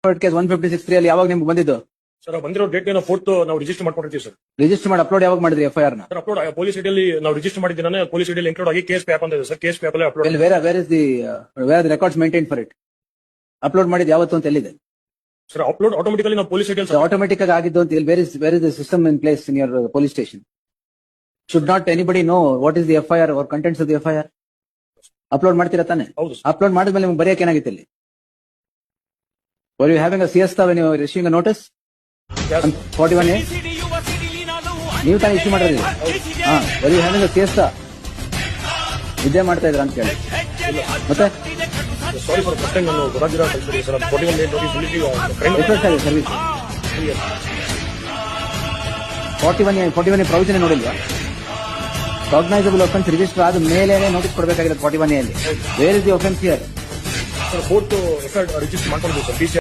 Case 156 ಅಲ್ಲಿ ಯಾವಾಗ ನಿಮ್ಗೆ ಬಂದಿದ್ದು? ಸರ್ ಬಂದಿರೋ ಡೇಟ್ ಫೋರ್ತ್ ನಾವು ರಿಜಿಸ್ಟರ್ ಮಾಡ್ಕೊಂಡಿರ್ತೀವಿ ಸರ್. ರಿಜಿಸ್ಟರ್ ಮಾಡಿ ಅಪ್ಲೋಡ್ ಯಾವಾಗ ಮಾಡಿದ್ರಿ FIR ನ? ಸರ್ ಅಪ್ಲೋಡ್ ಪೊಲೀಸ್ ಐಡಿಯಲ್ಲಿ ನಾವು ರಿಜಿಸ್ಟರ್ ಮಾಡಿದ್ದೀನ ಪೊಲೀಸ್ ಐಡಿಯಲ್ಲಿ ಇನ್ಕ್ಲೂಡ್ ಆಗಿ ಕೇಸ್ ಪ್ಯಾಪ್ ಅಂತ ಇದೆ ಸರ್. ಕೇಸ್ ಪ್ಯಾಪ್ ಅಲ್ಲಿ upload. Where the records maintain for it? Upload ಮಾಡಿದ್ ಯಾವತ್ತು ಅಂತ ಎಲ್ಲಿದೆ ಸರ್? ಅಪ್ಲೋಡ್ ಆಟೋಮೆಟಿಕಲಿ ನಾವು ಪೊಲೀಸ್ ಐಡಿಯಲ್ಲಿ ಆಟೋಮೆಟಿಕ್ ಆಗಿ ಆಗಿದ್ದು ಅಂತ where is the system in place in your police station? Should not anybody know what is the FIR or contents of the FIR? Upload ಮಾಡ್ತೀರಾ ತಾನೆ? ಹೌದು ಸರ್. ಅಪ್ಲೋಡ್ ಮಾಡಿದ್ಮೇಲೆ ನಿಮ್ಗೆ ಬರೆಯಕ್ಕೆ ಏನಾಗಿತ್ತು ಅಲ್ಲಿ? Were you having a siesta when you were issuing a notice? Yes. 41A? ನೀವು ತಾನೇ issue ಮಾಡಿದ್ರಿ? Were you having a siesta? ಇದೇ ಮಾಡ್ತಾ ಇದ್ರ ಅಂತ ಕೇಳಿ. ಮತ್ತೆ ಸಾರಿ ಫಾರ್ ಫಸ್ಟ್ ಟೈಮ್ ನಾನು ಗೊತ್ತಾಗಿರೋ ಕಳಿಸಿದ್ರಿ sir. 41 day notice service 41A provision ನೋಡಿಲ್ವಾ? ಕಾಗ್ನೈಸಬಲ್ ಒಫೆನ್ಸ್ ರಿಜಿಸ್ಟರ್ ಆದ ಮೇಲೆ ನೋಟಿಸ್ ಕೊಡಬೇಕಾಗಿದೆ 41A ಅಲ್ಲಿ. Where is the offence here? Sir fourth register ಮಾಡ್ಕೊಂಡಿದ್ದೀವಿ ಸರ್.